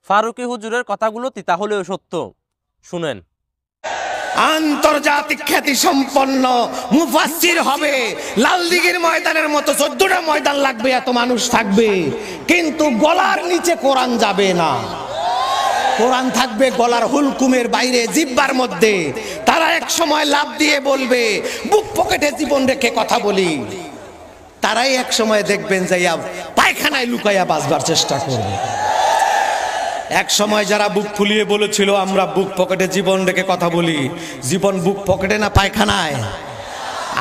ফারুকী হুজুরের কথাগুলো তিতা হলেও সত্য, শুনেন। আন্তর্জাতিক খ্যাতি সম্পন্ন মুফাসসির হবে, লালদিঘির ময়দানের মতো 14টা ময়দান লাগবে, এত মানুষ থাকবে, কিন্তু গলার নিচে কোরআন যাবে না। কোরআন থাকবে গলার হুলকুমের বাইরে, জিহ্বার মধ্যে। তারা এক সময় লাভ দিয়ে বলবে, বুক পকেটে জীবন রেখে কথা বলি। তারাই এক সময় দেখবেন যাইয়া পায়খানায় লুকাইয়া বাঁচবার চেষ্টা করবে। এক সময় যারা বুক ফুলিয়ে বলেছিল আমরা বুক পকেটে জীবন রেখে কথা বলি, জীবন বুক পকেটে না পায়খানায়?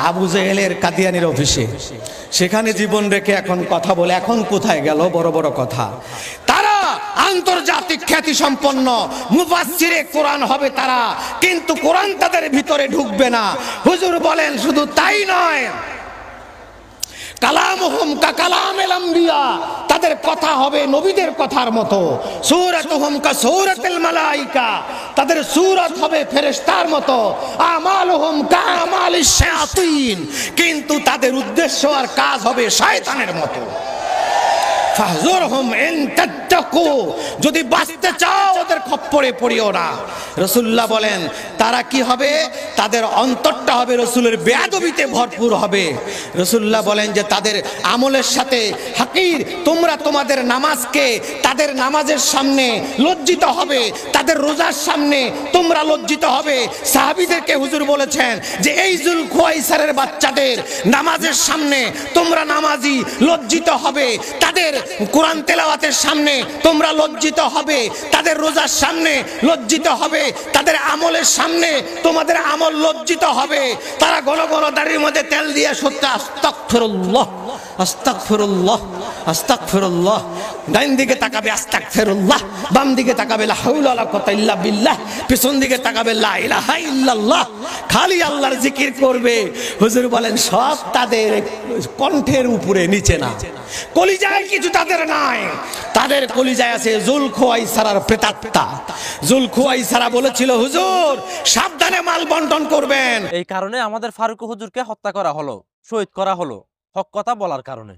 আবু জেহেলের কাদিয়ানির অফিসে, সেখানে জীবন রেখে এখন কথা বলে। এখন কোথায় গেল বড় বড় কথা? তারা আন্তর্জাতিক খ্যাতি সম্পন্ন মুফাসসিরে কোরআন হবে তারা, কিন্তু কোরআন তাদের ভিতরে ঢুকবে না। হুজুর বলেন শুধু তাই নয়, কালামুহুম কা কালামিল আম্বিয়া, তাদের কথা হবে নবীদের কথার মতো। সূরাতুহুম কা সূরাতিল মালায়েকা, তাদের সূরত হবে ফেরেশতার মতো। আমালুহুম কা আমালিশ শায়াতিন, কিন্তু তাদের উদ্দেশ্য আর কাজ হবে শয়তানের মতো। ফাহজুরহুম ইন তাত্তাকু, যদি বাঁচতে চাও ওদের খপ্পরে পড়িও না। রাসূলুল্লাহ বলেন তারা কি হবে? তাদের অন্তরটা হবে রাসূলের বেয়াদবিতে ভরপুর হবে। রাসূলুল্লাহ বলেন যে তাদের আমলের সাথে হাকির, তোমরা তোমাদের নামাজকে তাদের নামাজের সামনে লজ্জিত হবে, তাদের রোজার সামনে তোমরা লজ্জিত হবে। সাহাবীদেরকে হুজুর বলেছেন যে এই যুলখুয়াইসারের বাচ্চাদের নামাজের সামনে তোমরা নামাজি লজ্জিত হবে, তাদের কোরআন তেলাওয়াতের সামনে তোমরা লজ্জিত হবে, তাদের রোজার সামনে লজ্জিত হবে, তাদের আমলের সামনে তোমাদের আমল লজ্জিত হবে। তারা ঘন ঘন দাড়ির মধ্যে তেল দিয়ে সত্যি আস্তাগফিরুল্লাহ আস্তাগফিরুল্লাহ আস্তাগফিরুল্লাহ, ডান দিকে তাকাবে আস্তাগফিরুল্লাহ, বাম দিকে তাকাবে লা হাওলা ওয়ালা কুওয়াতা ইল্লা বিল্লাহ, পিছন দিকে তাকাবে লা ইলাহা ইল্লাল্লাহ, খালি আল্লাহর জিকির করবে। হুজুর বলেন সব তাদের কণ্ঠের উপরে, নিচে না। কলিজায় কিছু তাদের নাই, তাদের কলিজায় আছে যুলখুয়াইসারার প্রেতাত্মা। যুলখুয়াইসারা বলেছিল হুজুর সাবধানে মাল বন্টন করবেন। এই কারণে আমাদের ফারুকী হুজুরকে হত্যা করা হলো, শহীদ করা হলো, হক কথা বলার কারণে।